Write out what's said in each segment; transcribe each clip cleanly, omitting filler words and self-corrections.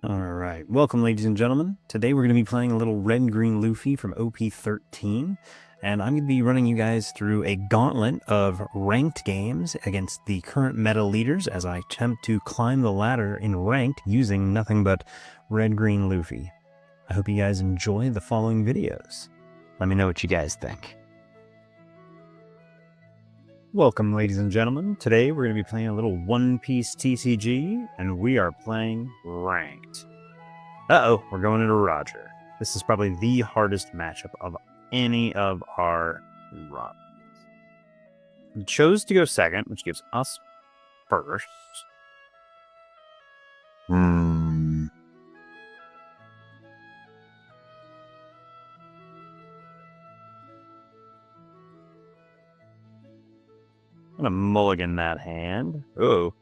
Alright, welcome ladies and gentlemen. Today we're going to be playing a little red-green Luffy from OP13, and I'm going to be running you guys through a gauntlet of ranked games against the current meta leaders as I attempt to climb the ladder in ranked using nothing but red-green Luffy. I hope you guys enjoy the following videos. Let me know what you guys think. Welcome ladies and gentlemen. Today we're going to be playing a little One Piece TCG, and we are playing ranked. Uh-oh, we're going into Roger. This is probably the hardest matchup of any of our runs. We chose to go second, which gives us first. I'm gonna mulligan that hand. Oh.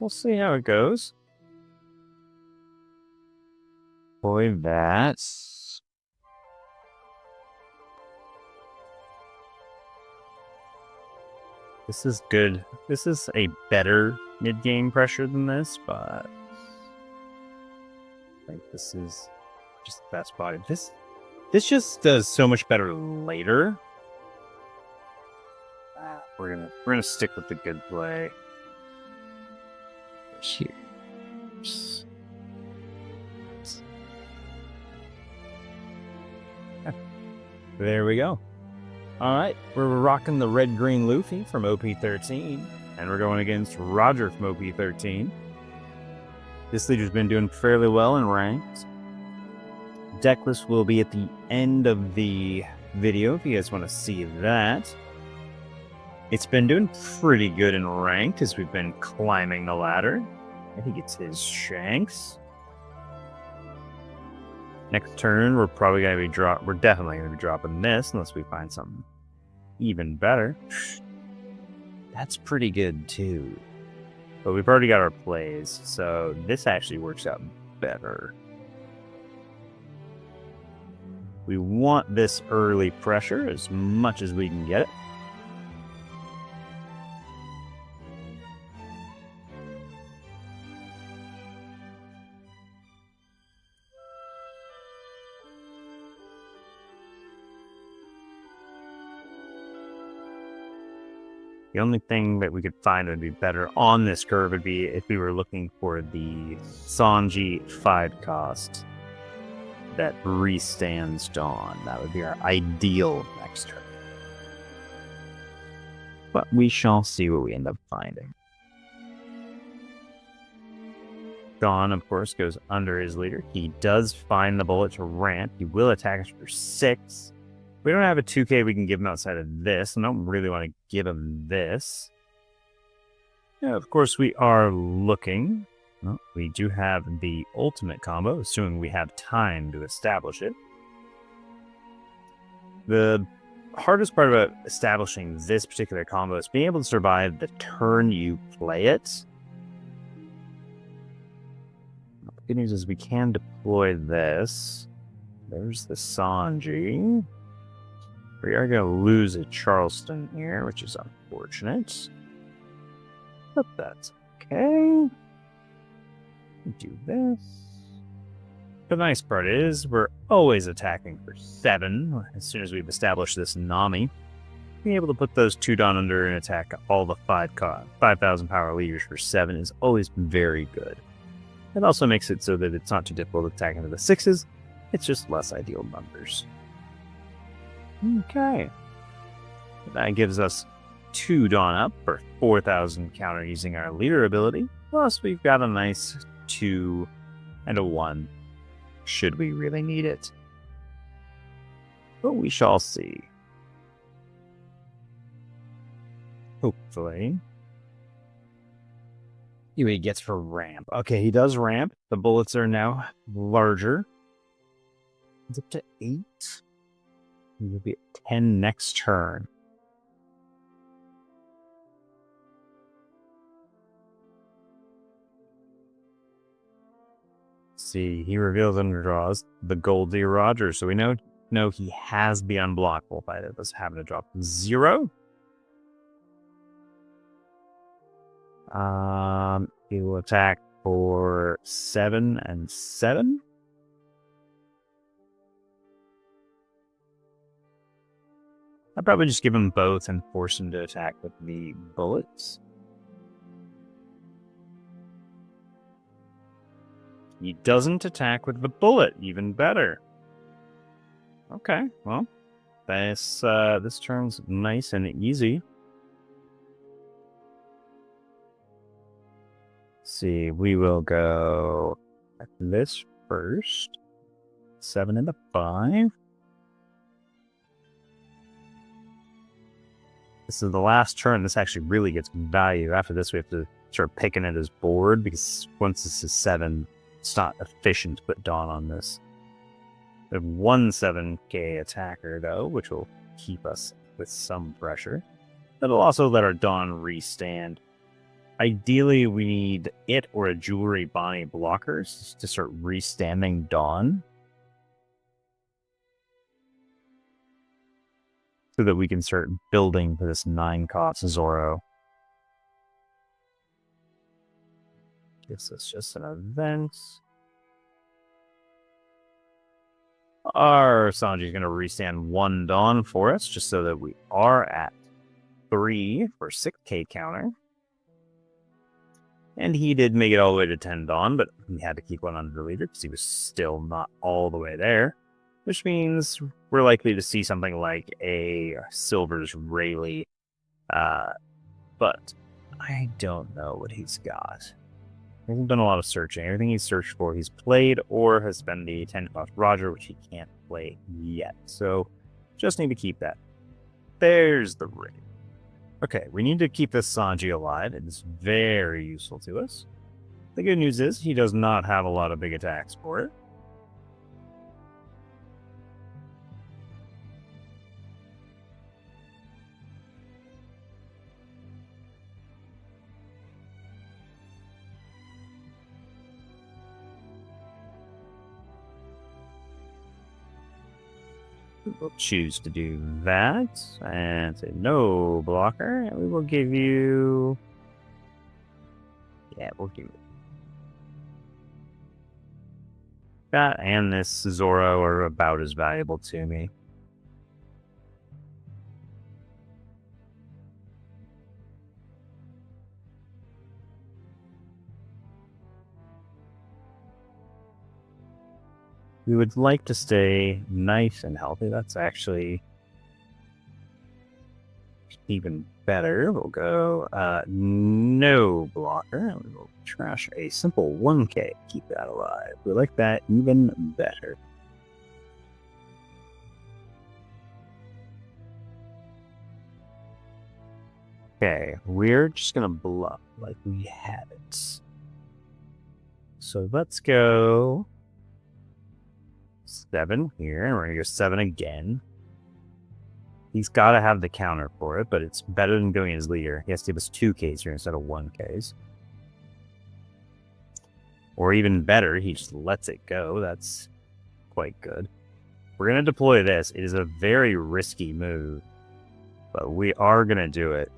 We'll see how it goes. Boy, that's... This is good. This is a better mid-game pressure than this, but... I think this is just the best body. This just does so much better later. We're gonna stick with the good play. Cheers. There we go. Alright, we're rocking the red-green Luffy from OP13, and we're going against Roger from OP13. This leader's been doing fairly well in ranked. Deck list will be at the end of the video if you guys want to see that. It's been doing pretty good in ranked as we've been climbing the ladder. I think it's his Shanks. Next turn, we're probably gonna be we're definitely gonna be dropping this unless we find something even better. That's pretty good too. But we've already got our plays, so this actually works out better. We want this early pressure as much as we can get it. The only thing that we could find would be better on this curve would be if we were looking for the Sanji 5 cost that restands Dawn. That would be our ideal next turn. But we shall see what we end up finding. Dawn, of course, goes under his leader. He does find the bullet to ramp. He will attack us for 6. We don't have a 2K we can give him outside of this. I don't really want to give him this. Yeah, of course, we are looking. Well, we do have the ultimate combo, assuming we have time to establish it. The hardest part about establishing this particular combo is being able to survive the turn you play it. The good news is we can deploy this. There's the Sanji. We are going to lose a Charleston here, which is unfortunate. But that's okay. Do this. The nice part is we're always attacking for 7 as soon as we've established this Nami. Being able to put those 2 down under and attack all the 5,000 power leaders for 7 is always very good. It also makes it so that it's not too difficult to attack into the 6s. It's just less ideal numbers. Okay. That gives us 2 Dawn up for 4,000 counter using our leader ability. Plus, we've got a nice 2 and a 1, should we really need it. But we shall see. Hopefully. See what he gets for ramp. Okay, he does ramp. The bullets are now larger. It's up to 8. We'll be at 10 next turn. See, he reveals and draws the Goldie Roger, so we know he has the unblockable by this having to drop 0. He will attack for 7 and 7. I'd probably just give him both and force him to attack with the bullets. He doesn't attack with the bullet. Even better. Okay, well, this turns nice and easy. Let's see, we will go at this first. 7 and a 5. This is the last turn. This actually really gets value. After this, we have to start picking at his board, because once this is 7, it's not efficient to put Dawn on this. We have one 7k attacker, though, which will keep us with some pressure. That'll also let our Dawn restand. Ideally, we need it or a Jewelry Bonnie blockers to start restanding Dawn, so that we can start building for this 9-cost Zoro. Gives us just an event. Our Sanji is going to restand 1 Dawn for us, just so that we are at 3 for 6k counter. And he did make it all the way to 10 Dawn, but he had to keep one under leader because he was still not all the way there. Which means we're likely to see something like a Silver's Rayleigh. But I don't know what he's got. He hasn't done a lot of searching. Everything he's searched for, he's played or has been the 10-cost Roger, which he can't play yet. So just need to keep that. There's the ring. Okay, we need to keep this Sanji alive. It is very useful to us. The good news is he does not have a lot of big attacks for it. We'll choose to do that and say no blocker, and we will give you. Yeah, we'll give it. That and this Zoro are about as valuable to me. We would like to stay nice and healthy. That's actually even better. We'll go no blocker. And we will trash a simple 1k. Keep that alive. We like that even better. Okay, we're just going to bluff like we had it. So let's go 7 here, and we're going to go 7 again. He's got to have the counter for it, but it's better than going as leader. He has to give us 2Ks here instead of 1Ks. Or even better, he just lets it go. That's quite good. We're going to deploy this. It is a very risky move, but we are going to do it.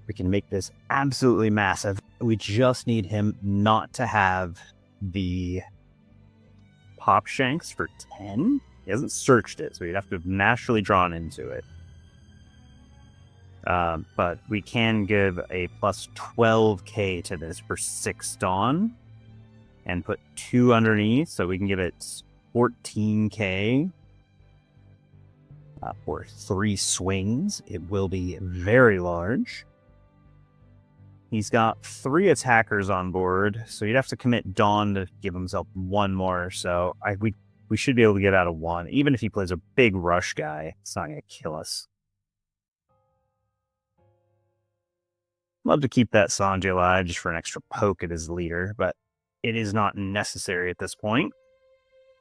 We can make this absolutely massive. We just need him not to have the pop shanks for 10. He hasn't searched it, so he'd have to have naturally drawn into it. But we can give a plus 12k to this for 6 Dawn and put 2 underneath, so we can give it 14k. For 3 swings. It will be very large. He's got 3 attackers on board, so you'd have to commit Dawn to give himself 1 more. So we should be able to get out of 1. Even if he plays a big rush guy, it's not going to kill us. Love to keep that Sanji alive just for an extra poke at his leader, but it is not necessary at this point.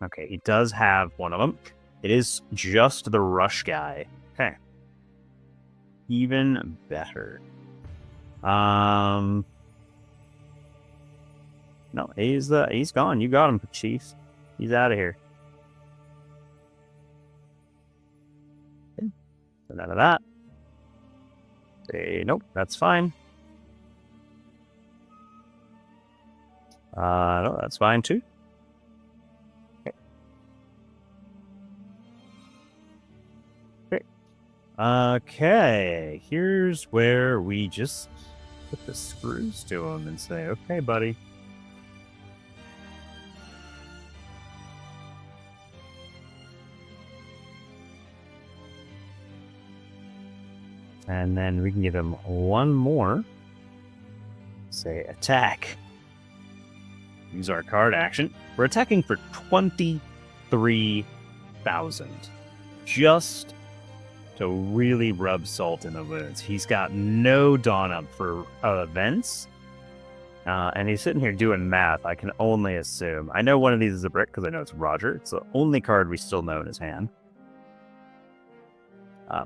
Okay, he does have one of them. It is just the rush guy. Okay. Even better. No, he's gone. You got him, Chief. He's out of here. Okay. So none of that. Nope, that's fine. No, that's fine too. Okay. Okay, here's where we just put the screws to him and say, okay, buddy. And then we can give him one more. Say attack. Use our card action. We're attacking for 23,000. Just to really rub salt in the wounds. He's got no dawn up for events. And he's sitting here doing math. I can only assume. I know one of these is a brick because I know it's Roger. It's the only card we still know in his hand.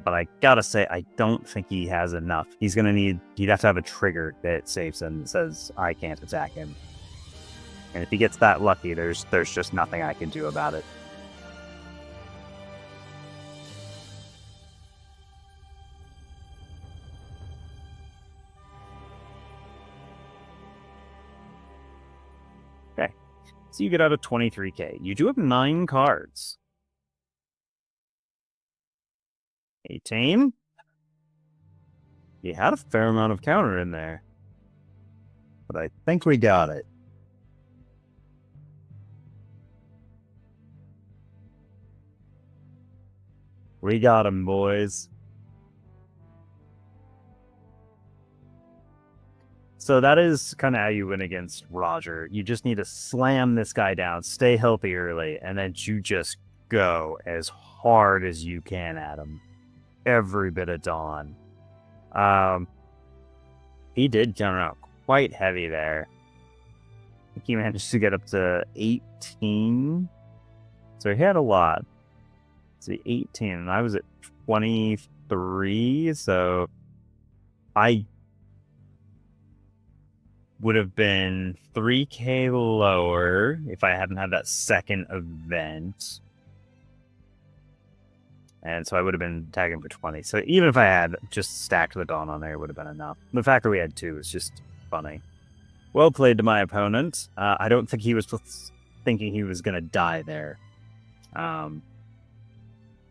But I gotta say, I don't think he has enough. He'd have to have a trigger that saves him that says, I can't attack him. And if he gets that lucky, there's just nothing I can do about it. Okay, so you get out of 23k. You do have 9 cards. 18. You had a fair amount of counter in there. But I think we got it. We got him, boys. So that is kind of how you win against Roger. You just need to slam this guy down, stay healthy early, and then you just go as hard as you can at him. Every bit of dawn. He did counter out quite heavy there. I think he managed to get up to 18. So he had a lot. So 18, and I was at 23, so I would have been 3k lower if I hadn't had that second event. And so I would have been tagging for 20. So even if I had just stacked the Dawn on there, it would have been enough. The fact that we had 2 is just funny. Well played to my opponent. I don't think he was thinking he was going to die there.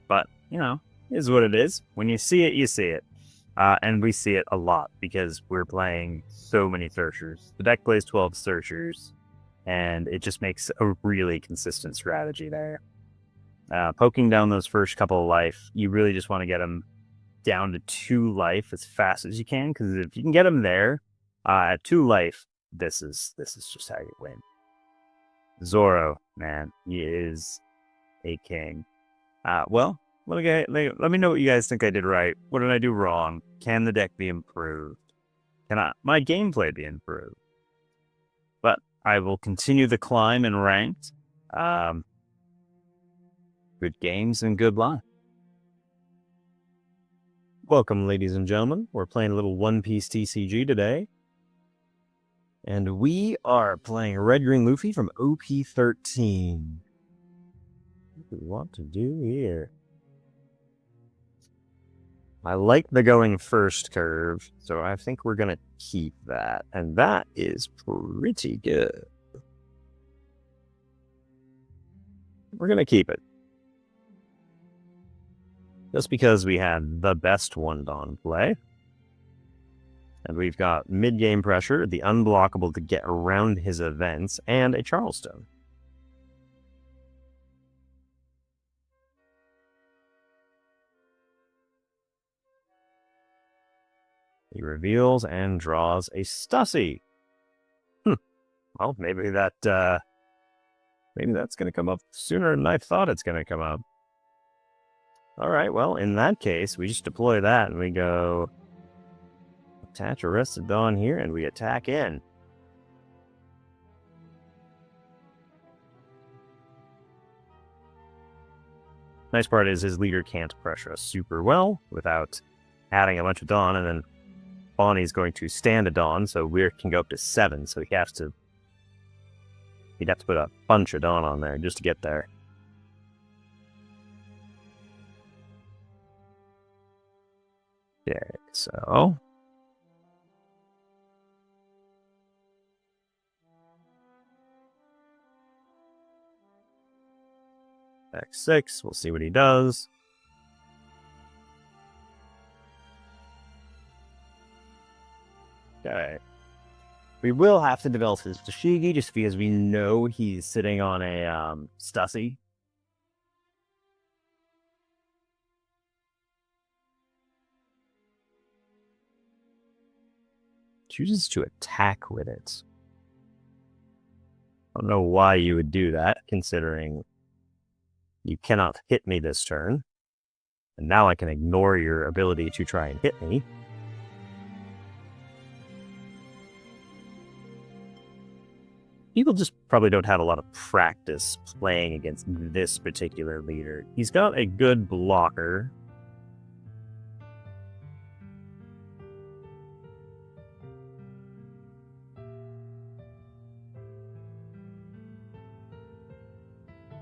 But, you know, is what it is. When you see it, you see it. And we see it a lot because we're playing so many searchers. The deck plays 12 searchers, and it just makes a really consistent strategy there. Poking down those first couple of life, you really just want to get them down to 2 life as fast as you can, because if you can get them there at 2 life, this is just how you win. Zoro, man, he is a king. Well, let me know what you guys think I did right. What did I do wrong? Can the deck be improved? Can my gameplay be improved? But I will continue the climb in ranked. Good games and good luck. Welcome, ladies and gentlemen. We're playing a little One Piece TCG today. And we are playing Red Green Luffy from OP13. What do we want to do here? I like the going first curve, so I think we're going to keep that. And that is pretty good. We're going to keep it. Just because we had the best one Dawn play. And we've got mid-game pressure, the unblockable to get around his events, and a Charleston. He reveals and draws a Stussy. Well, maybe that's going to come up sooner than I thought it's going to come up. All right, well, in that case, we just deploy that and we go attach Arrested Dawn here and we attack in. Nice part is his leader can't pressure us super well without adding a bunch of Dawn, and then Bonnie's going to stand a Dawn, so Weir can go up to 7, so he'd have to put a bunch of Dawn on there just to get there. Okay, so X6, we'll see what he does. Okay. We will have to develop his TCG just because we know he's sitting on a Stussy. Chooses to attack with it. I don't know why you would do that, considering you cannot hit me this turn. And now I can ignore your ability to try and hit me. People just probably don't have a lot of practice playing against this particular leader. He's got a good blocker.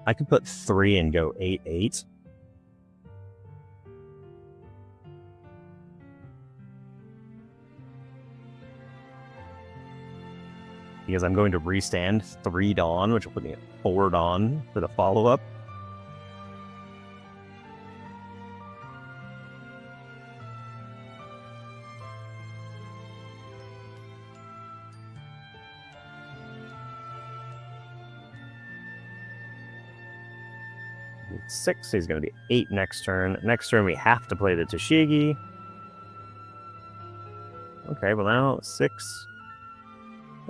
I could put 3 and go 8-8. Because I'm going to restand 3 Dawn, which will put me at 4 Dawn for the follow-up. It's 6, so he's going to be 8 next turn. Next turn, we have to play the TCG. Okay, well now 6.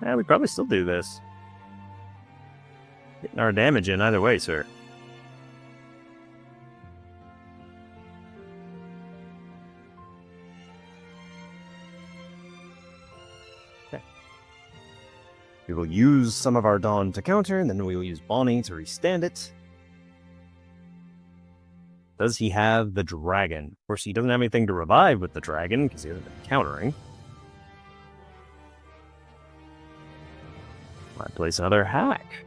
Yeah, we probably still do this. Getting our damage in either way, sir. Okay. We will use some of our Dawn to counter, and then we will use Bonnie to restand it. Does he have the dragon? Of course, he doesn't have anything to revive with the dragon, because he hasn't been countering. Might place another hack.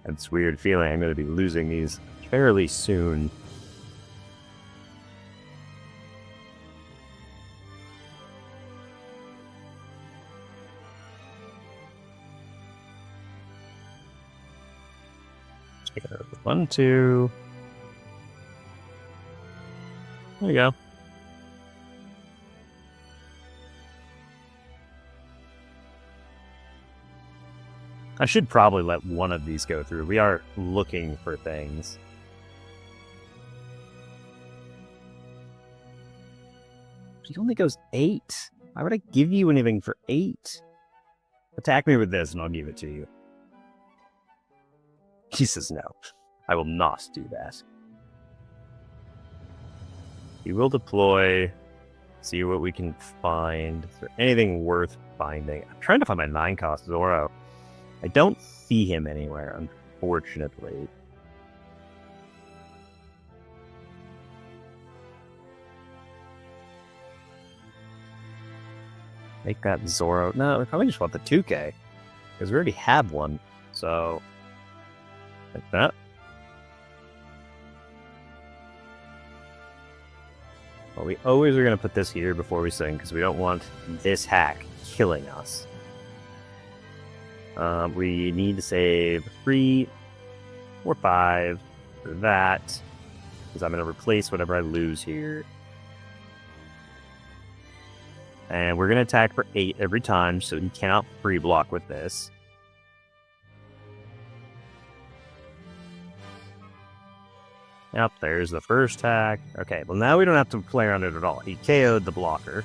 That's weird feeling. I'm going to be losing these fairly soon. Take it over. 1, 2. There you go. I should probably let one of these go through. We are looking for things. He only goes 8. Why would I give you anything for 8? Attack me with this and I'll give it to you. He says no. I will not do that. He will deploy. See what we can find. Is there anything worth finding? I'm trying to find my 9-cost Zoro. I don't see him anywhere, unfortunately. Make that Zoro. No, we probably just want the 2K. Because we already have one. So, like that. Well, we always are going to put this here before we sing, because we don't want this hack killing us. We need to save 3 or 5 for that, because I'm going to replace whatever I lose here. And we're going to attack for 8 every time, so he cannot free block with this. Yep, there's the first hack. Okay, well now we don't have to play around it at all. He KO'd the blocker,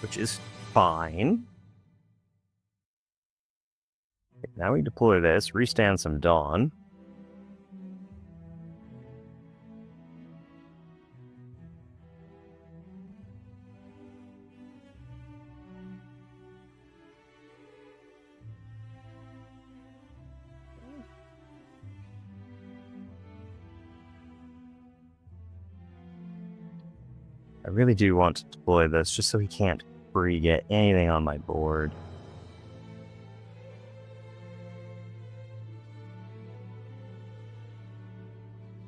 which is fine. Okay, now we deploy this, restand some Dawn. I really do want to deploy this just so he can't free get anything on my board.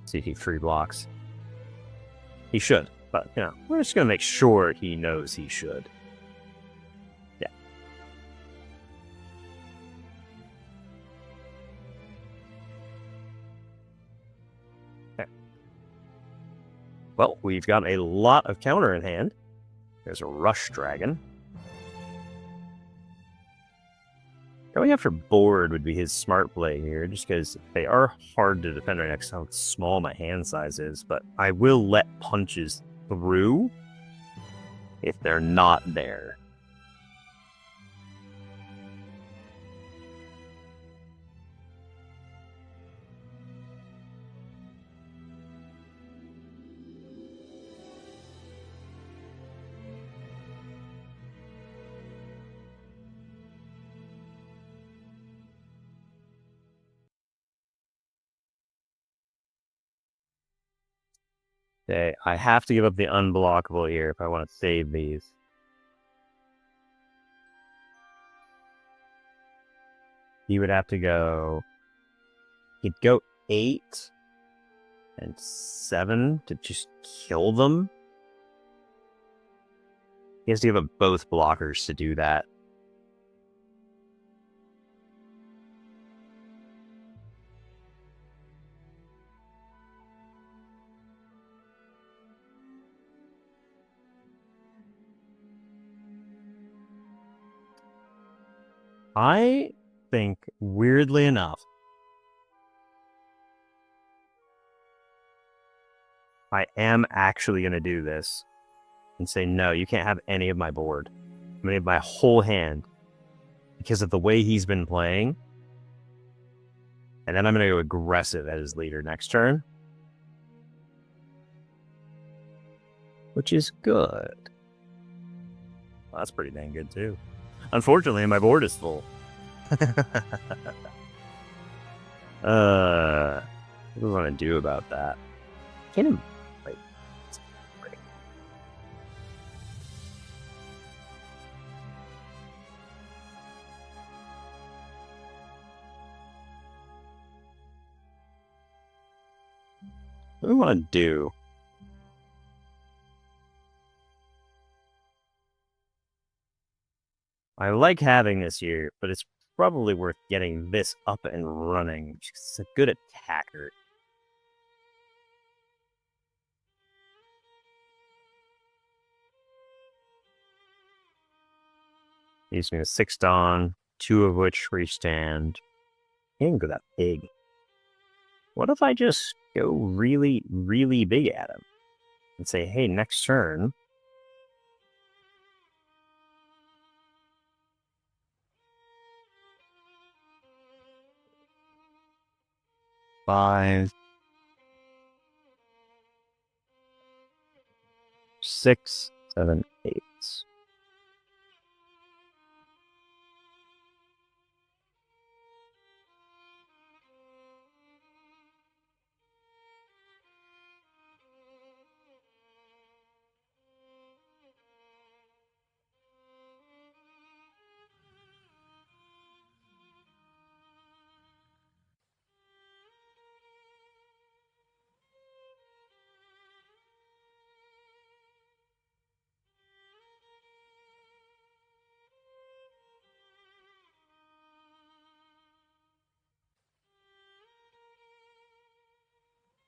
See if he free blocks. He should, but you know, we're just gonna make sure he knows he should. Yeah. Okay. Well, we've got a lot of counter in hand. There's a Rush Dragon. Going after board would be his smart play here, just because they are hard to defend right next to how small my hand size is, but I will let punches through if they're not there. Okay, I have to give up the unblockable here if I want to save these. He would have to go... He'd go 8 and 7 to just kill them. He has to give up both blockers to do that. I think, weirdly enough, I am actually going to do this and say, no, you can't have any of my board. I'm going to have my whole hand because of the way he's been playing. And then I'm going to go aggressive as his leader next turn. Which is good. Well, that's pretty dang good, too. Unfortunately, my board is full. What do we want to do about that? Can him... Wait. What do we want to do? I like having this here, but it's probably worth getting this up and running. It's a good attacker. He's going to 6 Dawn, 2 of which freestand. He didn't go that big. What if I just go really, really big at him? And say, hey, next turn... Five, 6, 7, 8.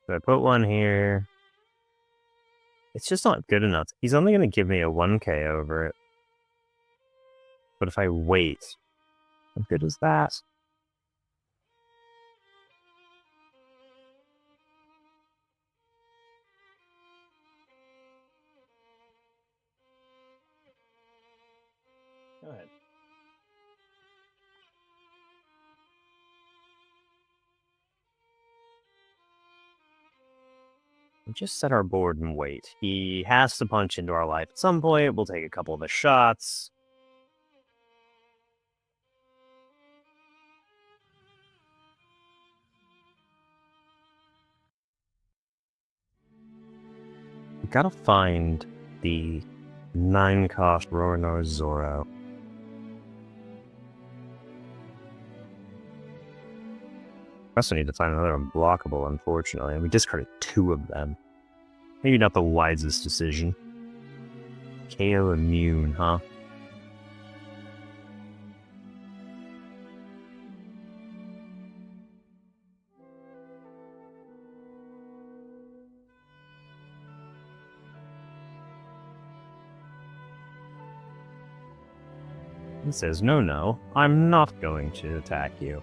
So I put 1 here. It's just not good enough. He's only going to give me a 1k over it. But if I wait, how good is that? Go ahead. We'll just set our board and wait. He has to punch into our life at some point. We'll take a couple of his shots. We've got to find the 9-cost Roronoa Zoro. I also need to find another unblockable, unfortunately, and we discarded 2 of them. Maybe not the wisest decision. KO immune, huh? He says, no, I'm not going to attack you.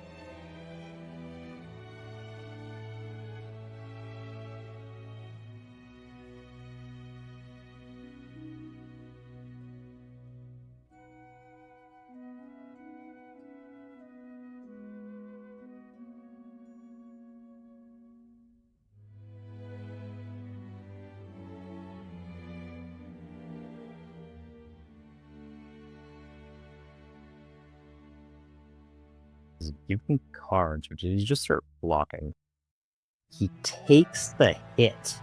Give me cards, or did he just start blocking? He takes the hit.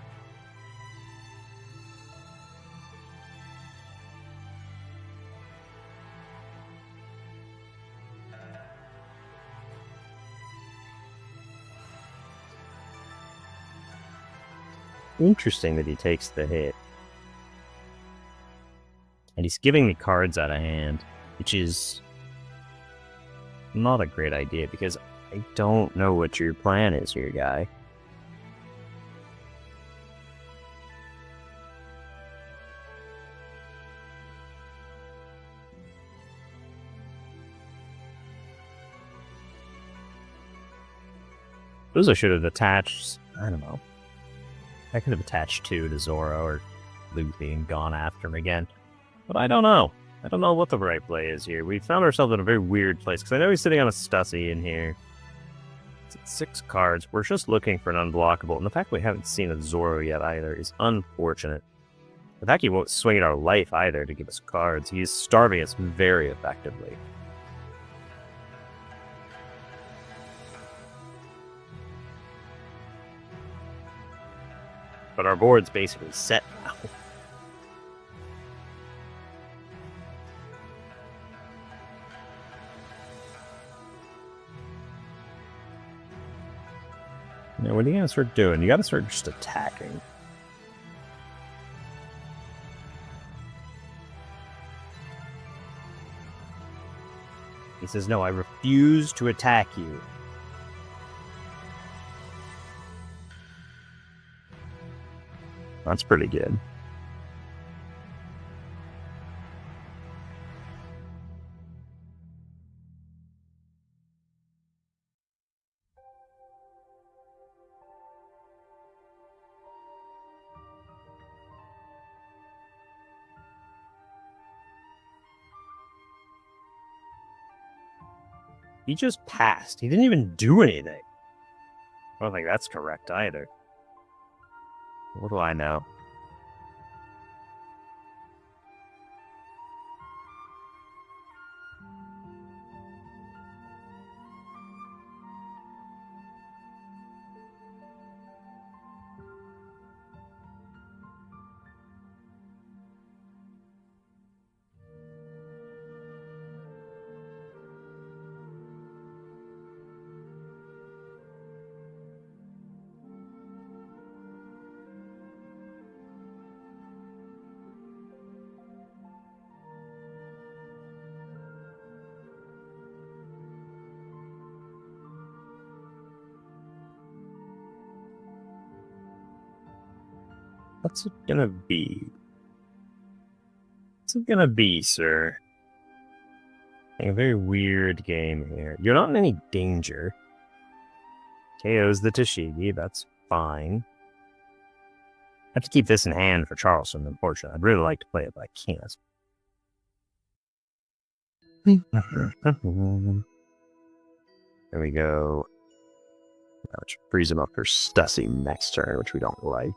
Interesting that he takes the hit. And he's giving me cards out of hand, which is not a great idea, because I don't know what your plan is here, guy. Suppose I should have attached, I don't know. I could have attached 2 to Zoro or Luffy and gone after him again. But I don't know. I don't know what the right play is here. We found ourselves in a very weird place, because I know he's sitting on a Stussy in here. It's at 6 cards. We're just looking for an unblockable, and the fact we haven't seen a Zoro yet either is unfortunate. The fact he won't swing at our life either to give us cards. He's starving us very effectively. But our board's basically set now. Now, what are you going to start doing? You got to start just attacking. He says, no, I refuse to attack you. That's pretty good. He just passed. He didn't even do anything. I don't think that's correct either. What do I know? What's it gonna be? What's it gonna be, sir? A very weird game here. You're not in any danger. KO's the Tashigi, that's fine. I have to keep this in hand for Charleston, unfortunately. I'd really like to play it, but I can't. There we go. Which frees him up for Stussy next turn, which we don't like.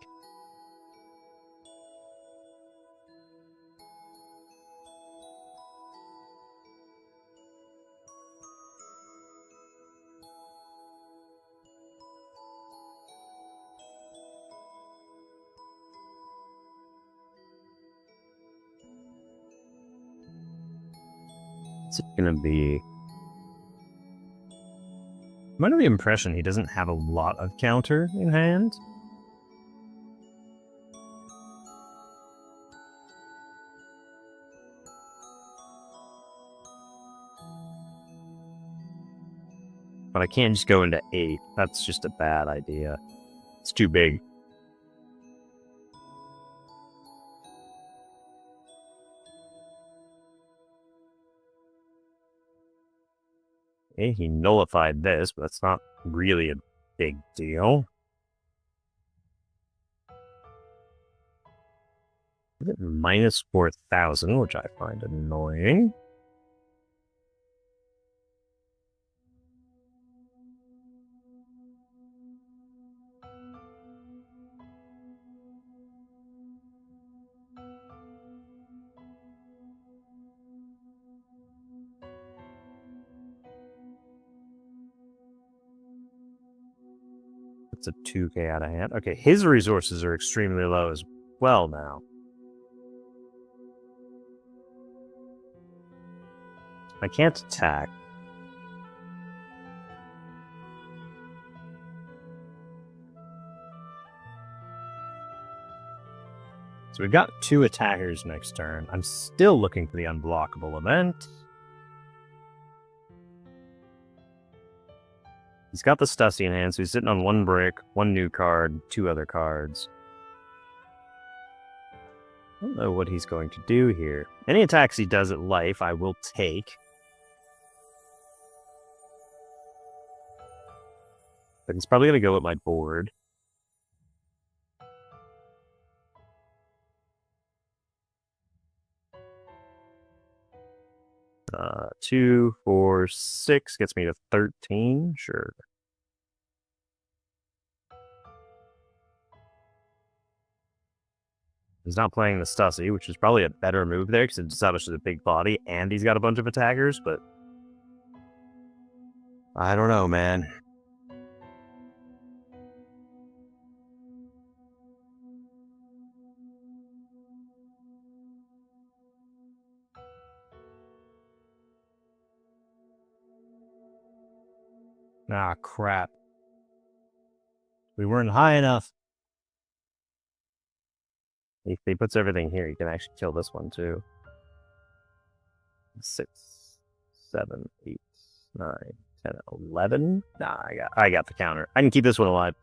It's going to be... I'm under the impression he doesn't have a lot of counter in hand. But I can't just go into 8. That's just a bad idea. It's too big. Okay, he nullified this, but that's not really a big deal. Minus 4,000, which I find annoying. It's a 2k out of hand. Okay, his resources are extremely low as well now. I can't attack. So we've got 2 attackers next turn. I'm still looking for the unblockable event. He's got the Stussy in hand, so he's sitting on 1 brick, 1 new card, 2 other cards. I don't know what he's going to do here. Any attacks he does at life, I will take. But he's probably going to go at my board. Uh, 2, 4, 6 gets me to 13. Sure. He's not playing the Stussy, which is probably a better move there because it establishes a big body and he's got a bunch of attackers, but I don't know, man. Ah, crap. We weren't high enough. If he puts everything here, he can actually kill this one too. 6, 7, 8, 9, 10, 11. Nah, I got the counter. I can keep this one alive.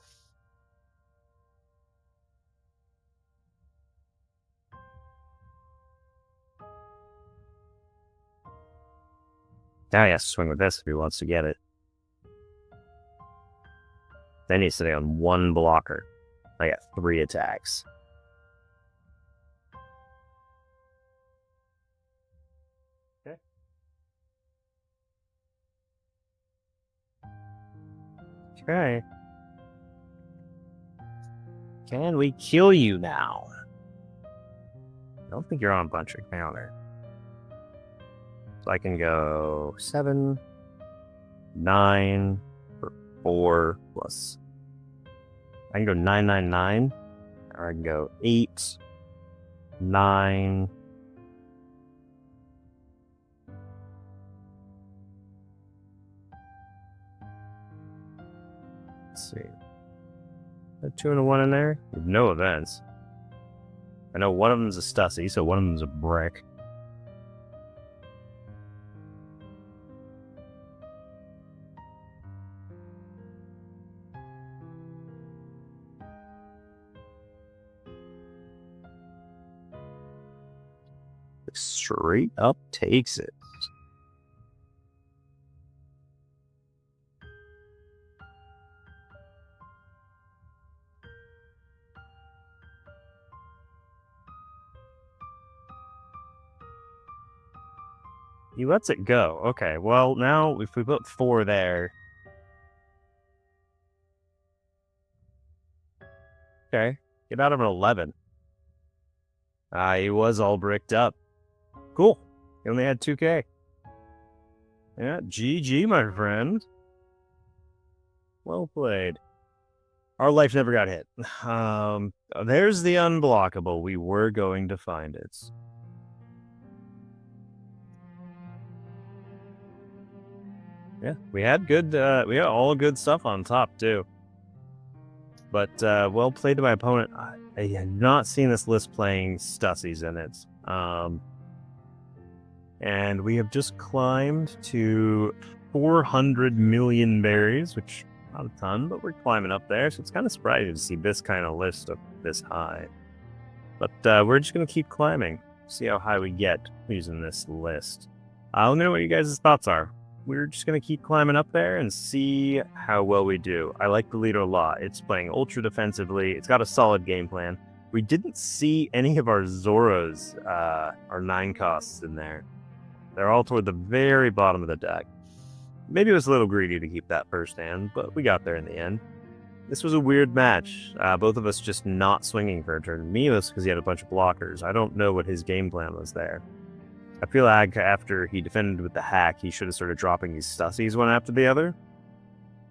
Now he has to swing with this if he wants to get it. Then he's sitting on 1 blocker. I got 3 attacks. Okay. Okay. Can we kill you now? I don't think you're on a bunch of counter. So I can go 7, 9, for 4 plus. I can go 9, 9, 9. Or I can go 8, 9. Let's see. A 2 and a 1 in there? With no events. I know one of them's a Stussy, so one of them's a brick. Straight up takes it. He lets it go. Okay, well, now if we put 4 there... Okay, get out of an 11. He was all bricked up. Cool. He only had 2k. Yeah, GG, my friend. Well played. Our life never got hit. There's the unblockable. We were going to find it. Yeah, we had good. We had all good stuff on top too. But well played to my opponent. I had not seen this list playing Stussies in it. And we have just climbed to 400 million berries, which not a ton, but we're climbing up there. So it's kind of surprising to see this kind of list up this high. But we're just going to keep climbing, see how high we get using this list. Let me know what you guys' thoughts are. We're just going to keep climbing up there and see how well we do. I like the leader a lot. It's playing ultra defensively. It's got a solid game plan. We didn't see any of our Zoros, our 9 costs in there. They're all toward the very bottom of the deck. Maybe it was a little greedy to keep that first hand, but we got there in the end. This was a weird match. Both of us just not swinging for a turn. Me was because he had a bunch of blockers. I don't know what his game plan was there. I feel like after he defended with the hack, he should have started dropping these Stussies one after the other.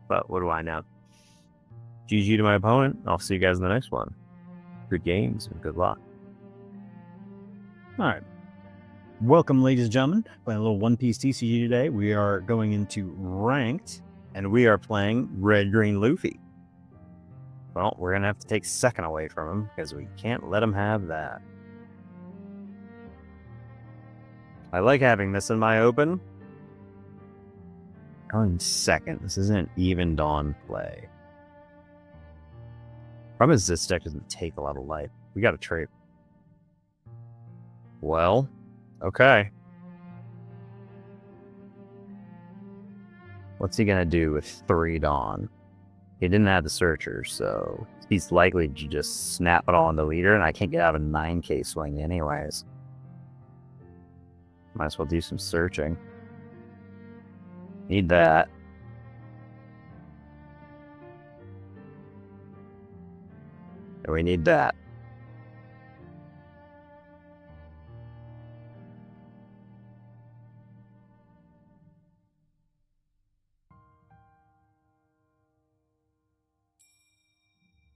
But what do I know? GG to my opponent. I'll see you guys in the next one. Good games and good luck. All right. Welcome, ladies and gentlemen. Playing a little One Piece TCG today. We are going into ranked, and we are playing Red Green Luffy. Well, we're going to have to take second away from him because we can't let him have that. I like having this in my open. Going second. This isn't an even dawn play. Problem is this deck doesn't take a lot of life. We got to trade. Well, okay. What's he going to do with 3 dawn? He didn't have the searcher, so he's likely to just snap it all on the leader, and I can't get out of a 9k swing anyways. Might as well do some searching. Need that. And we need that.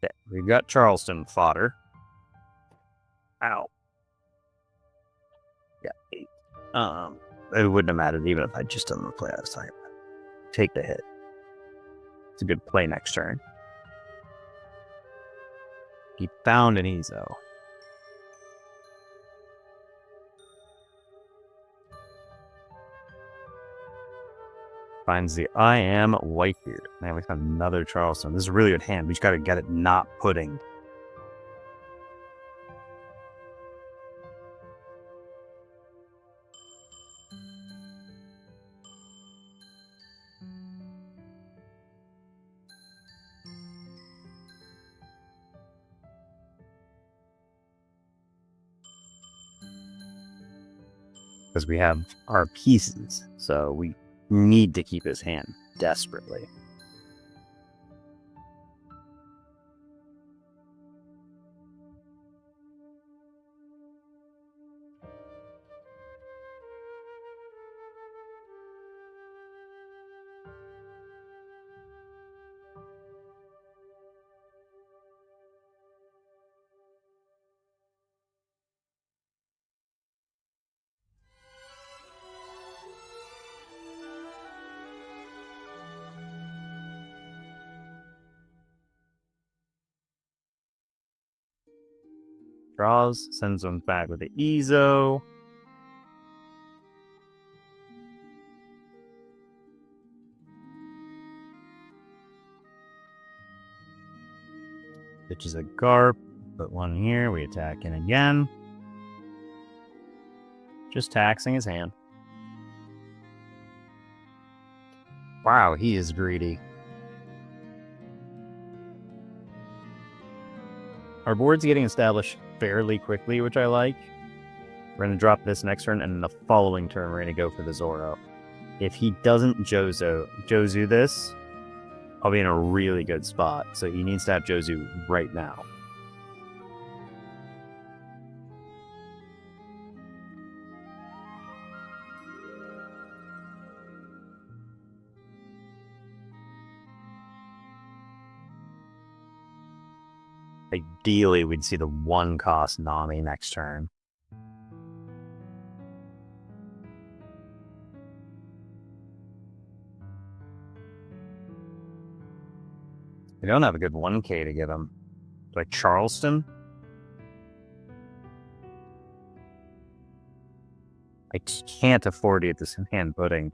Okay, we've got Charleston fodder. Ow. Yeah, 8. It wouldn't have mattered even if I just done the play I was talking about. Take the hit. It's a good play next turn. He found an Ezo. Finds the I am Whitebeard. Man, we found another Charleston. This is a really good hand. We just gotta get it not pudding. Because we have our pieces, so we need to keep his hand desperately. Draws, sends one back with the Ezo. Which is a Garp. Put one here. We attack in again. Just taxing his hand. Wow, he is greedy. Our board's getting established fairly quickly, which I like. We're going to drop this next turn, and in the following turn, we're going to go for the Zoro. If he doesn't Jozu this, I'll be in a really good spot. So he needs to have Jozu right now. Ideally, we'd see the 1-cost Nami next turn. We don't have a good 1K to give him. Like Charleston? I can't afford to get this in hand pudding.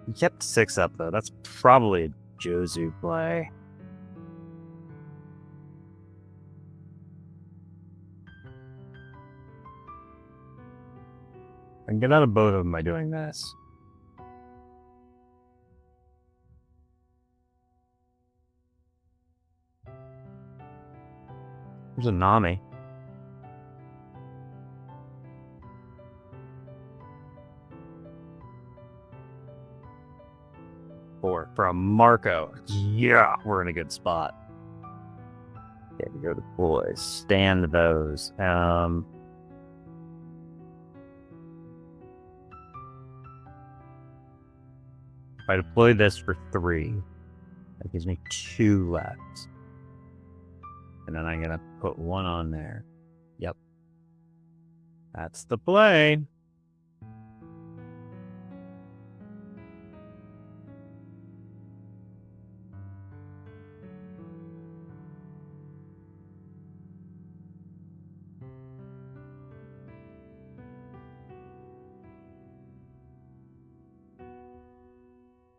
He kept 6 up, though. That's probably a Jozu play. I can get out of both of them by doing this. There's a Nami. For a Marco. Yeah, we're in a good spot. Okay, we go to boys. Stand those. If I deploy this for 3, that gives me 2 left. And then I'm gonna put 1 on there. Yep. That's the play.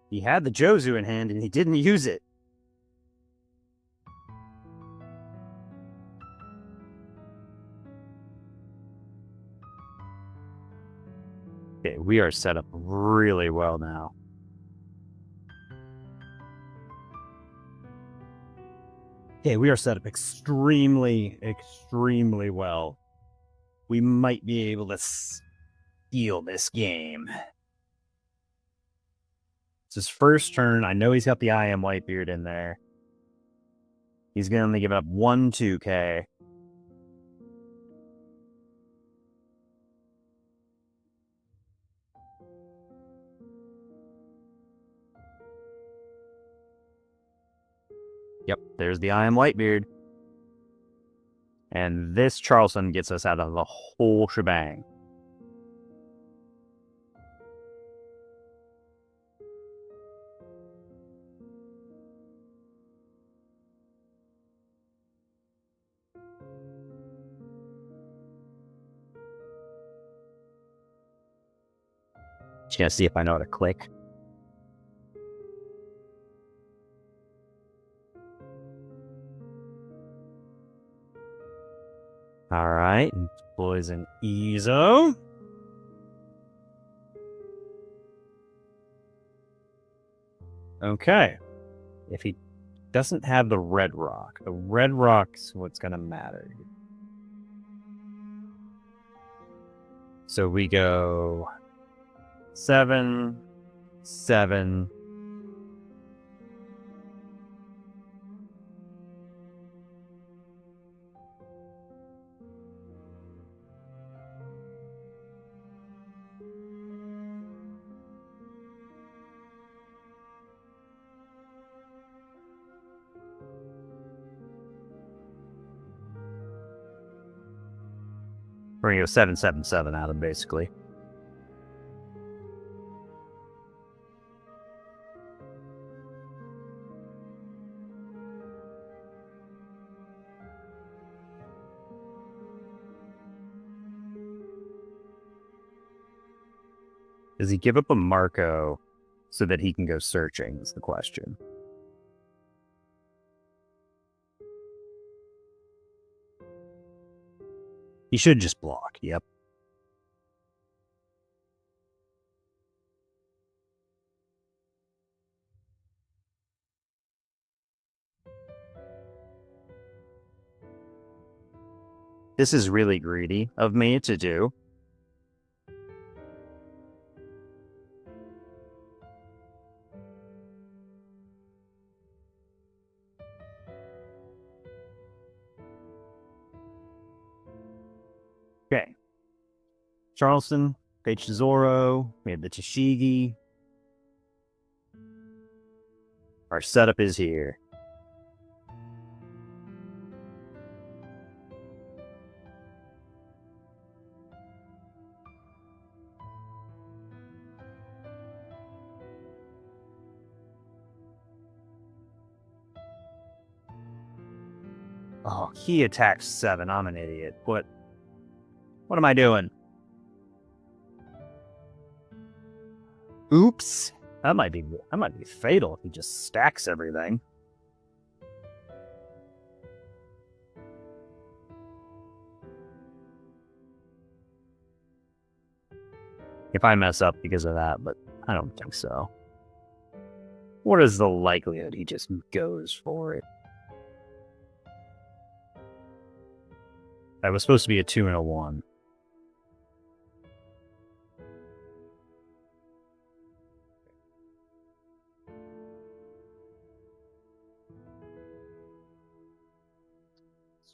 He had the Jozu in hand and he didn't use it. Okay, we are set up really well now. Okay, we are set up extremely, extremely well. We might be able to steal this game. It's his first turn. I know he's got the I Am Whitebeard in there. He's going to only give up 1 2K. Yep, there's the I Am Whitebeard. And this Charleston gets us out of the whole shebang. Just gonna see if I know how to click. All right, deploys an Ezo. Okay, if he doesn't have the red rock's what's gonna matter. So we go 7, 7. We're gonna go 7, 7, 7 out of him, basically. Does he give up a Marco so that he can go searching is the question. He should just block, yep. This is really greedy of me to do. Okay. Charleston, Page Zoro, we have the Tashigi. Our setup is here. Oh, he attacks 7. I'm an idiot. What am I doing? Oops. That might be fatal if he just stacks everything. If I mess up because of that, but I don't think so. What is the likelihood he just goes for it? That was supposed to be a 2 and a 1.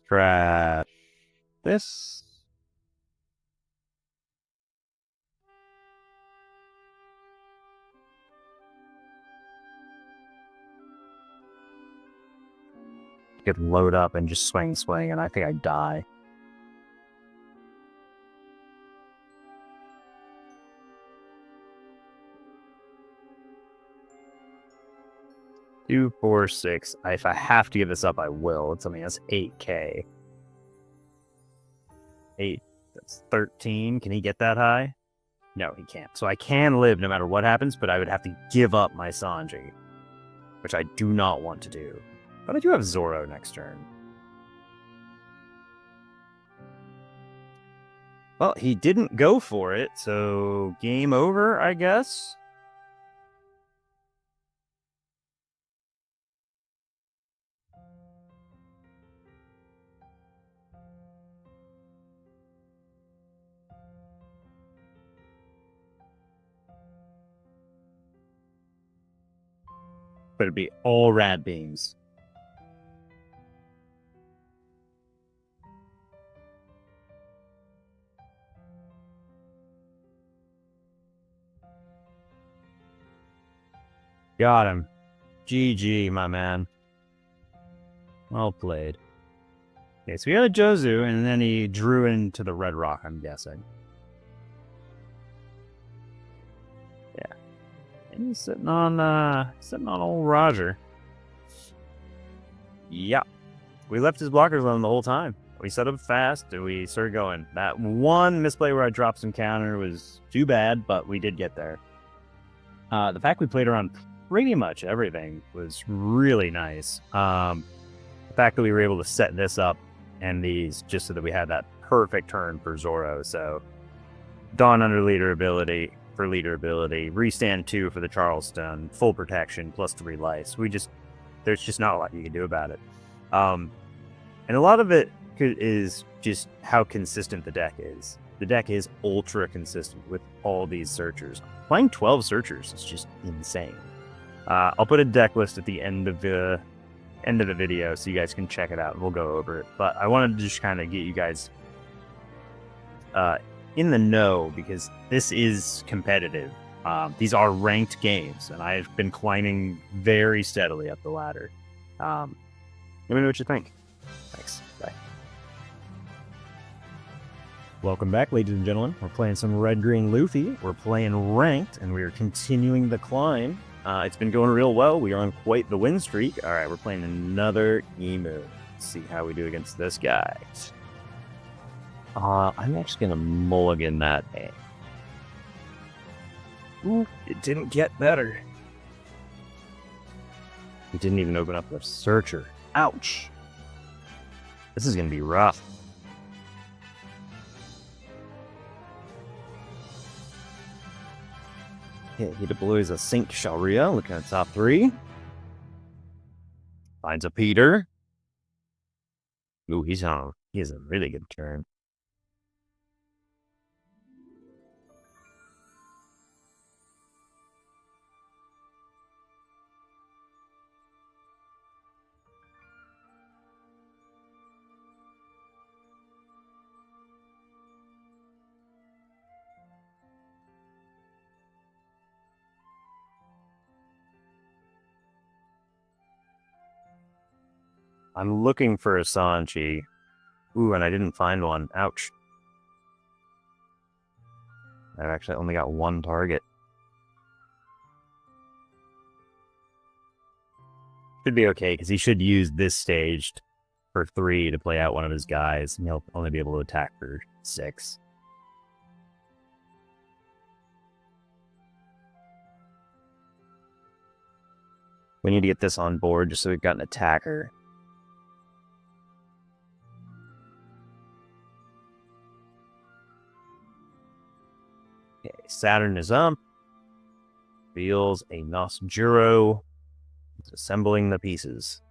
Trash this. Could load up and just swing, and I think I'd die. Two, 4, 6. If I have to give this up, I will. It's, I mean, that's 8K. 8. That's 13. Can he get that high? No, he can't. So I can live no matter what happens, but I would have to give up my Sanji, which I do not want to do. But I do have Zoro next turn. Well, he didn't go for it, so game over, I guess. But it'd be all rat beams. Got him. GG, my man. Well played. Okay, so we had a Jozu, and then he drew into the Red Rock, I'm guessing. Yeah. And he's sitting on old Roger. Yeah. We left his blockers alone the whole time. We set up fast, and we started going. That one misplay where I dropped some counter was too bad, but we did get there. The fact we played around pretty much everything was really nice. The fact that we were able to set this up and these just so that we had that perfect turn for Zoro. So Dawn under leader ability, restand 2 for the Charleston, full protection, plus 3 life. There's just not a lot you can do about it. And a lot of it is just how consistent the deck is. The deck is ultra consistent with all these searchers. Playing 12 searchers is just insane. I'll put a deck list at the end of the video so you guys can check it out and we'll go over it. But I wanted to just kind of get you guys in the know because this is competitive. These are ranked games and I've been climbing very steadily up the ladder. Let me know what you think. Thanks. Bye. Welcome back, ladies and gentlemen. We're playing some Red-Green Luffy. We're playing ranked, and we are continuing the climb. It's been going real well. We are on quite the win streak. All right, we're playing another Emu. Let's see how we do against this guy. I'm actually going to mulligan that A. Ooh, it didn't get better. He didn't even open up the searcher. Ouch. This is going to be rough. Okay, he deploys a Sync Sharia, looking at top 3. Finds a Peter. Ooh, he has a really good turn. I'm looking for a Sanji. Ooh, and I didn't find one. Ouch. I've actually only got one target. Should be okay, because he should use this stage for 3 to play out one of his guys, and he'll only be able to attack for 6. We need to get this on board just so we've got an attacker. Okay, Saturn is up. Reveals a Nosjuro. He's assembling the pieces.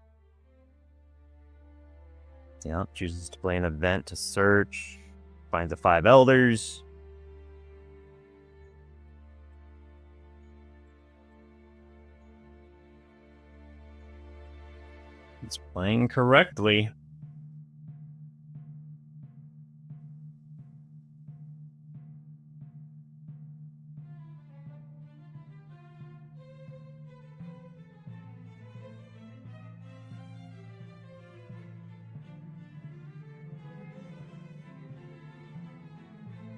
Yeah, chooses to play an event to search. Finds the 5 elders. He's playing correctly.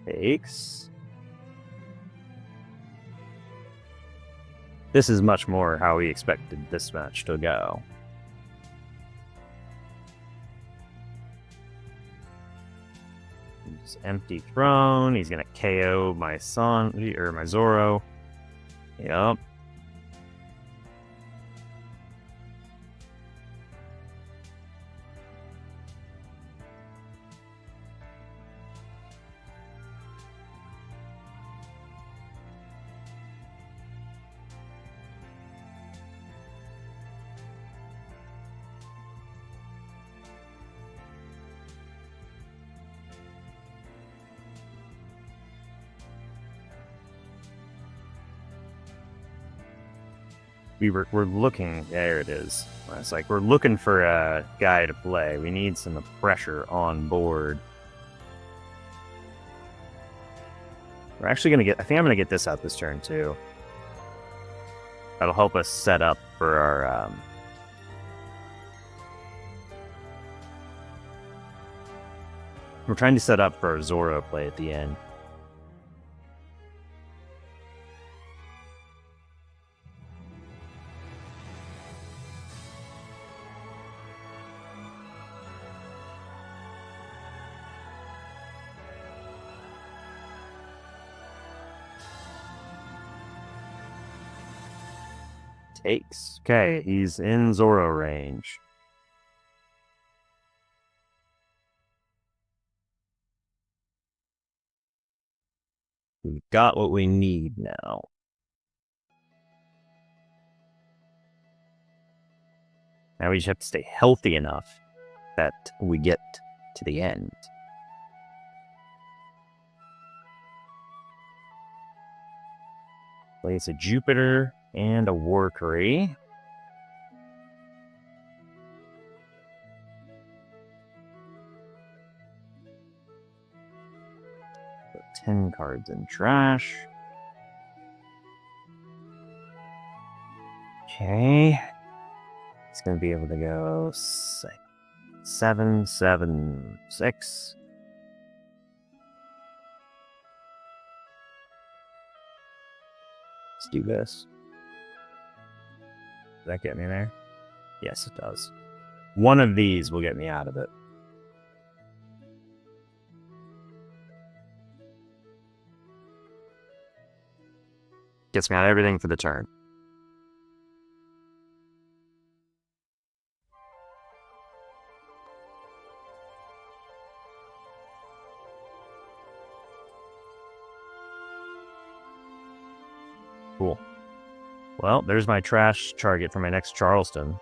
Takes. This is much more how we expected this match to go. Empty throne. He's gonna KO my Sanji or my Zoro. Yep. We're looking, there it is. It's like we're looking for a guy to play. We need some pressure on board. We're actually gonna get, I think I'm gonna get this out this turn too. That'll help us set up for our we're trying to set up for our Zoro play at the end. Takes. Okay, he's in Zoro range. We've got what we need now. Now we just have to stay healthy enough that we get to the end. Plays a Jupiter and a Warcry. Put 10 cards in trash. Okay. It's going to be able to go 7, 7, 6. Let's do this. Does that get me there? Yes, it does. One of these will get me out of it. Gets me out of everything for the turn. Cool. Well, there's my trash target for my next Charleston.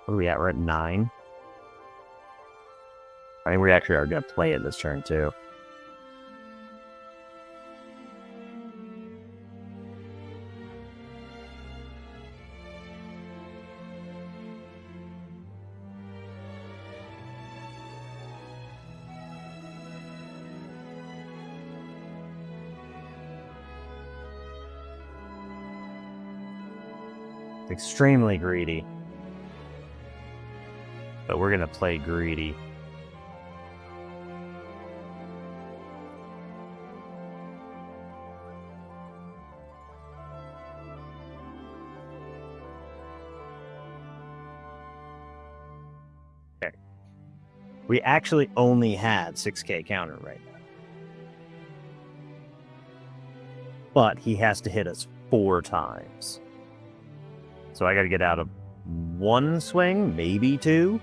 What are we at? We're at 9. I think we actually are going to play it this turn, too. Extremely greedy. But we're going to play greedy. We actually only had 6K counter right now. But he has to hit us 4 times. So I got to get out of 1 swing, maybe 2.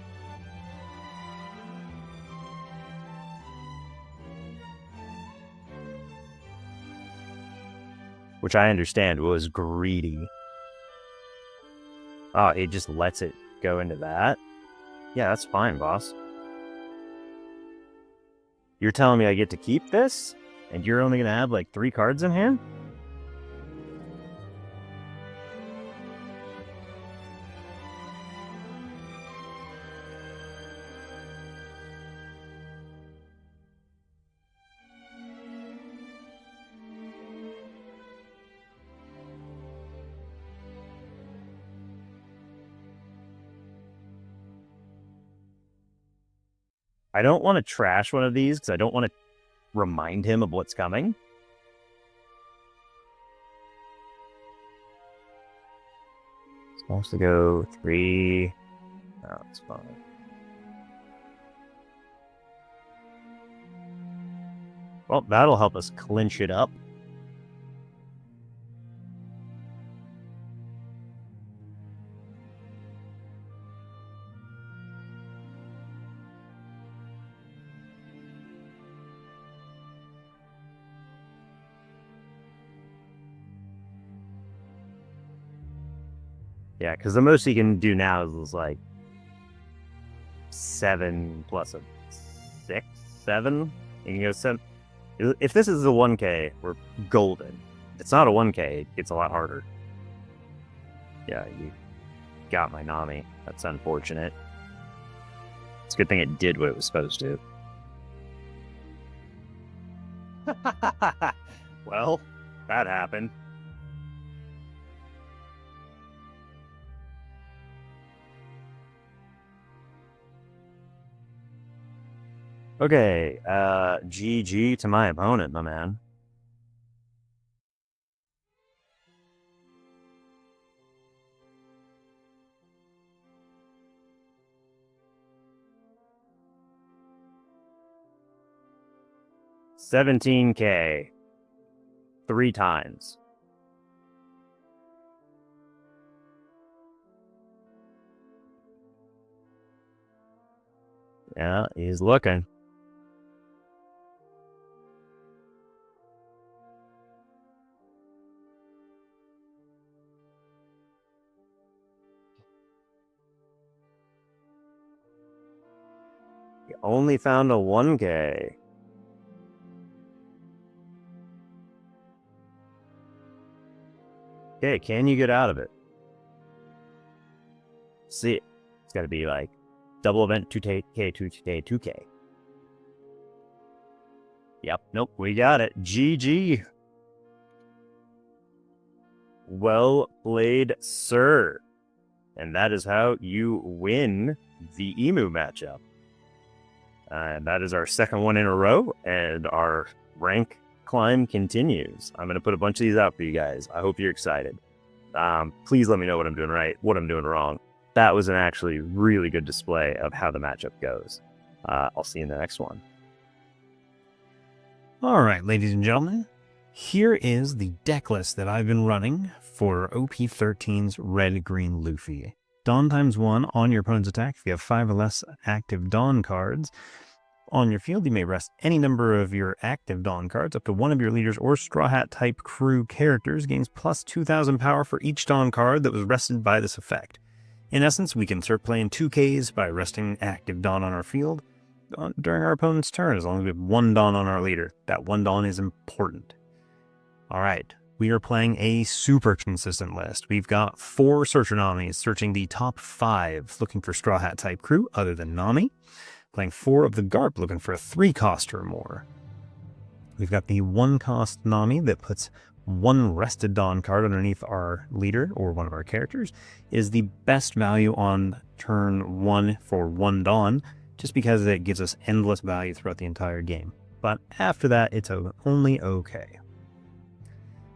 Which I understand was greedy. Oh, he just lets it go into that? Yeah, that's fine, boss. You're telling me I get to keep this? And you're only going to have like 3 cards in hand? I don't want to trash one of these because I don't want to remind him of what's coming. Supposed to go 3. Oh, it's fine. Well, that'll help us clinch it up. Yeah, because the most he can do now is like 7 plus a 6, 7. He can go 7. If this is a 1K, we're golden. If it's not a 1K, it's a lot harder. Yeah, you got my Nami. That's unfortunate. It's a good thing it did what it was supposed to. Well, that happened. Okay, GG to my opponent, my man. $17K. 3 times. Yeah, he's looking. He only found a 1K. Okay, can you get out of it? See, it's got to be like double event 2K, 2K, 2K. Yep, nope, we got it. GG. Well played, sir. And that is how you win the Emu matchup. And that is our second one in a row, and our rank climb continues. I'm going to put a bunch of these out for you guys. I hope you're excited. Please let me know what I'm doing right, what I'm doing wrong. That was an actually really good display of how the matchup goes. I'll see you in the next one. All right, ladies and gentlemen, here is the deck list that I've been running for OP13's Red-Green Luffy. Dawn ×1 on your opponent's attack. If you have 5 or less active Dawn cards on your field, you may rest any number of your active Dawn cards up to one of your leaders or Straw Hat type crew characters. Gains plus 2,000 power for each Dawn card that was rested by this effect. In essence, we can start playing 2Ks by resting active Dawn on our field during our opponent's turn, as long as we have 1 Dawn on our leader. That 1 Dawn is important. All right. We are playing a super consistent list. We've got 4 Searcher Namis searching the top 5, looking for Straw Hat type crew other than Nami. Playing 4 of the Garp, looking for a 3-cost or more. We've got the 1-cost Nami that puts 1 rested Dawn card underneath our leader or one of our characters. Is the best value on turn 1 for 1 Dawn, just because it gives us endless value throughout the entire game. But after that, it's only okay.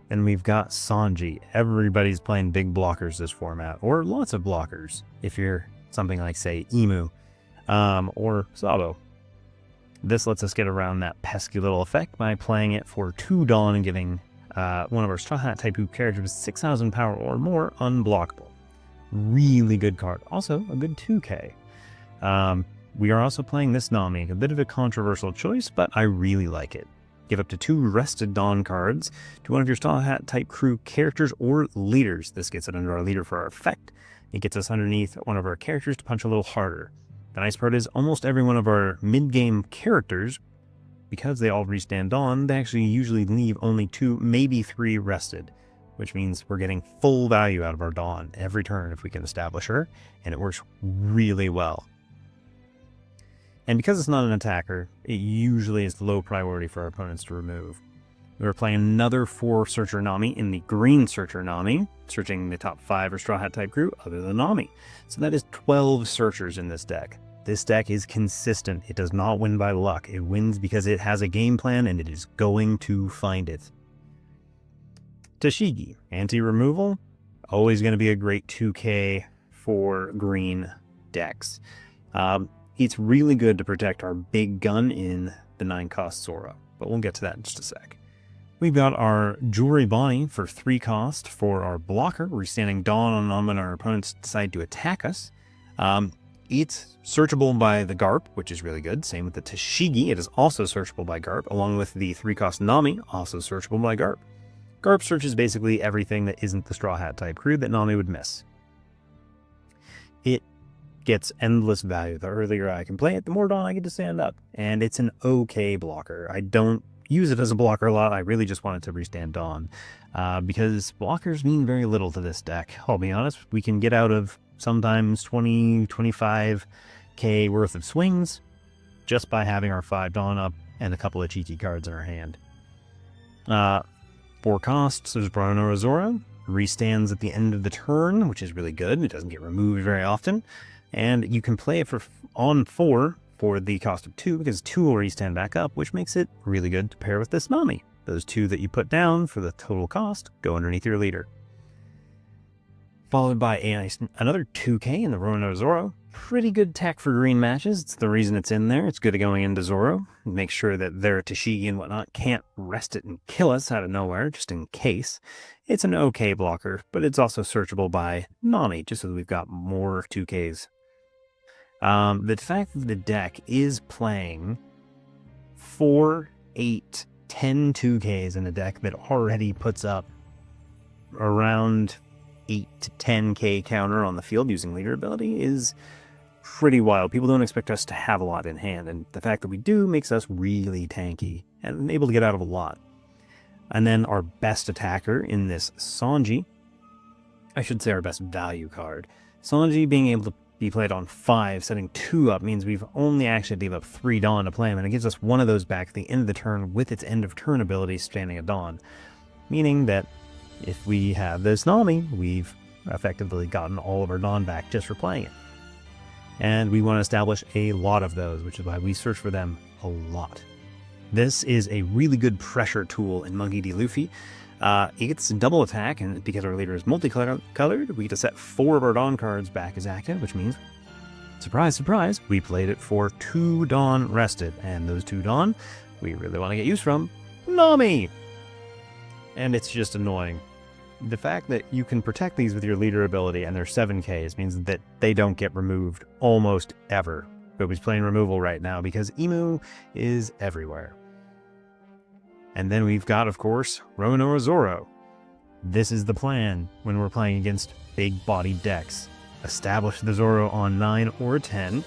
Then we've got Sanji. Everybody's playing big blockers this format, or lots of blockers, if you're something like, say, Emu. or Sabo. This lets us get around that pesky little effect by playing it for 2 Dawn and giving one of our Straw Hat type 2 characters with 6,000 power or more unblockable. Really good card. Also, a good 2K. We are also playing this Nami. A bit of a controversial choice, but I really like it. Give up to 2 Rested Dawn cards to one of your Straw Hat type crew characters or leaders. This gets it under our leader for our effect. It gets us underneath one of our characters to punch a little harder. The nice part is almost every one of our mid-game characters, because they all restand Dawn, they actually usually leave only 2, maybe 3 rested, which means we're getting full value out of our Dawn every turn if we can establish her, and it works really well. And because it's not an attacker, it usually is low priority for our opponents to remove. We're playing another 4 Searcher Nami in the green Searcher Nami, searching the top 5 or Straw Hat type crew other than Nami. So that is 12 Searchers in this deck. This deck is consistent. It does not win by luck. It wins because it has a game plan and it is going to find it. Tashigi, anti-removal, always going to be a great 2K for green decks. It's really good to protect our big gun in the 9-cost Zora, but we'll get to that in just a sec. We've got our Jewelry Bonnie for 3 cost for our blocker. We're standing Dawn on them when our opponents decide to attack us. It's searchable by the Garp, which is really good. Same with the Tashigi. It is also searchable by Garp, along with the 3-cost Nami, also searchable by Garp. Garp searches basically everything that isn't the Straw Hat type crew that Nami would miss. It gets endless value. The earlier I can play it, the more Dawn I get to stand up. And it's an okay blocker. I don't use it as a blocker a lot. I really just want it to restand Dawn. Because blockers mean very little to this deck. I'll be honest, we can get out of sometimes 20, 25k worth of swings just by having our 5 Dawn up and a couple of cheeky cards in our hand. 4 costs, there's Bronor Azora. Restands at the end of the turn, which is really good. It doesn't get removed very often. And you can play it on 4 for the cost of 2, because 2 will restand back up, which makes it really good to pair with this Nami. Those 2 that you put down for the total cost go underneath your leader. Followed by another 2K in the Rono Zoro. Pretty good tech for green matches. It's the reason it's in there. It's good at going into Zoro. Make sure that their Tashigi and whatnot can't rest it and kill us out of nowhere, just in case. It's an okay blocker, but it's also searchable by Nami, just so we've got more 2Ks. The fact that the deck is playing 4, 8, 10 2Ks in a deck that already puts up around 8 to 10k counter on the field using leader ability is pretty wild. People don't expect us to have a lot in hand, and the fact that we do makes us really tanky and able to get out of a lot. And then our best attacker in this Sanji, I should say our best value card. Sanji being able to be played on 5, setting 2 up means we've only actually gave up 3 Dawn to play him, and it gives us one of those back at the end of the turn with its end of turn ability standing a Dawn. Meaning that if we have this Nami, we've effectively gotten all of our Dawn back just for playing it. And we want to establish a lot of those, which is why we search for them a lot. This is a really good pressure tool in Monkey D. Luffy. It gets double attack, and because our leader is multicolored, we get to set 4 of our Dawn cards back as active, which means, surprise, surprise, we played it for 2 Dawn rested. And those 2 Dawn, we really want to get use from Nami! And it's just annoying. The fact that you can protect these with your leader ability and they're 7Ks means that they don't get removed almost ever. Nobody's playing removal right now because Emu is everywhere. And then we've got, of course, Rono Zoro. This is the plan when we're playing against big body decks. Establish the Zoro on 9 or 10,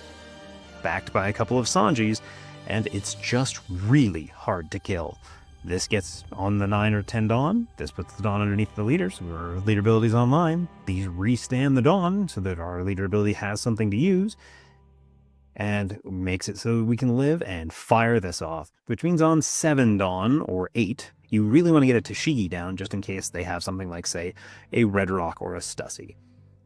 backed by a couple of Sanjis, and it's just really hard to kill. This gets on the 9 or 10 Dawn. This puts the Dawn underneath the leader, so our leader ability's online. These restand the Dawn so that our leader ability has something to use, and makes it so we can live and fire this off. Which means on 7 Dawn, or 8, you really want to get a Tashigi down just in case they have something like, say, a Red Rock or a Stussy.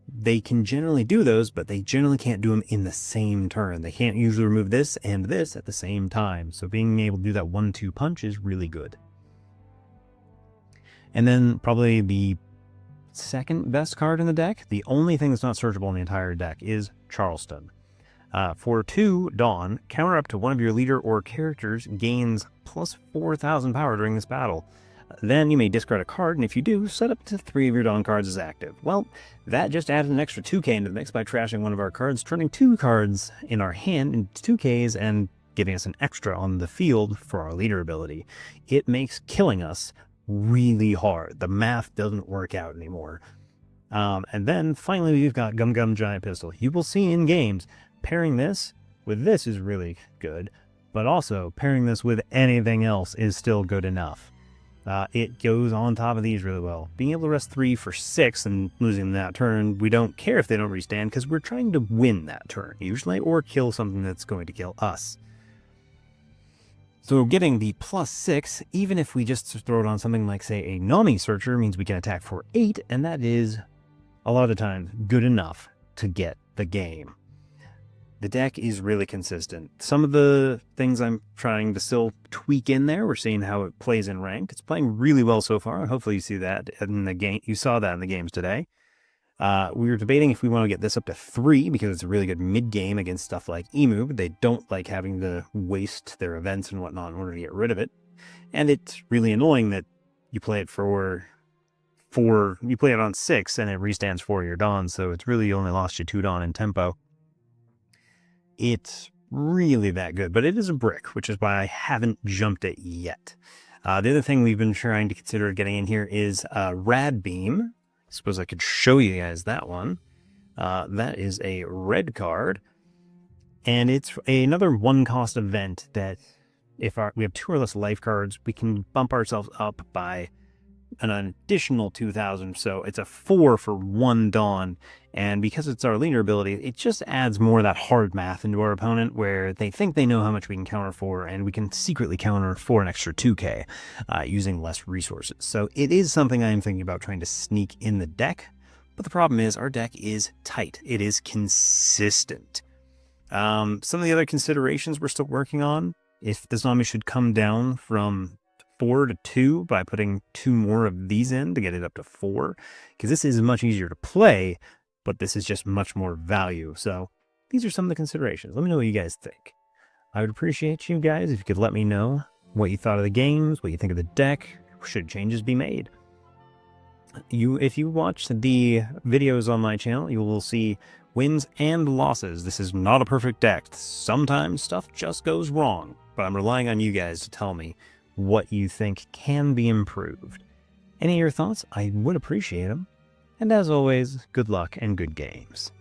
They can generally do those, but they generally can't do them in the same turn. They can't usually remove this and this at the same time. So being able to do that 1-2 punch is really good. And then probably the second best card in the deck, the only thing that's not searchable in the entire deck, is Charleston. For 2 Dawn, counter up to one of your leader or characters gains plus 4,000 power during this battle. Then you may discard a card, and if you do, set up to 3 of your Dawn cards as active. Well, that just added an extra 2k into the mix by trashing one of our cards, turning 2 cards in our hand into 2ks and giving us an extra on the field for our leader ability. It makes killing us really hard. The math doesn't work out anymore. And then finally, we've got Gum Gum Giant Pistol. You will see in games, pairing this with this is really good, but also pairing this with anything else is still good enough. It goes on top of these really well. Being able to rest 3 for 6 and losing that turn, we don't care if they don't restand because we're trying to win that turn, usually, or kill something that's going to kill us. So getting the +6, even if we just throw it on something like, say, a Nami Searcher, means we can attack for 8, and that is, a lot of the time, good enough to get the game. The deck is really consistent. Some of the things I'm trying to still tweak in there, we're seeing how it plays in ranked. It's playing really well so far. Hopefully you see that in the game. You saw that in the games today. We were debating if we want to get this up to 3 because it's a really good mid-game against stuff like Emu, but they don't like having to waste their events and whatnot in order to get rid of it. And it's really annoying that you play it you play it on 6 and it restands 4 your Dawn, so it's really only lost you 2 Dawn in tempo. It's really that good, but it is a brick, which is why I haven't jumped it yet. The other thing we've been trying to consider getting in here is Rad Beam. I suppose I could show you guys that one. That is a red card, and it's another 1-cost event that if we have 2 or less life cards, we can bump ourselves up by an additional 2,000. So it's a 4 for 1 Dawn. And because it's our leader ability, it just adds more of that hard math into our opponent where they think they know how much we can counter for, and we can secretly counter for an extra 2k using less resources. So it is something I am thinking about trying to sneak in the deck. But the problem is our deck is tight. It is consistent. Some of the other considerations we're still working on, if the zombie should come down from 4 to 2 by putting 2 more of these in to get it up to 4, because this is much easier to play, but this is just much more value. So these are some of the considerations. Let me know what you guys think. I would appreciate you guys if you could let me know what you thought of the games, what you think of the deck, should changes be made. If you watch the videos on my channel, you will see wins and losses. This is not a perfect deck. Sometimes stuff just goes wrong, but I'm relying on you guys to tell me what you think can be improved. Any of your thoughts, I would appreciate them. And as always, good luck and good games.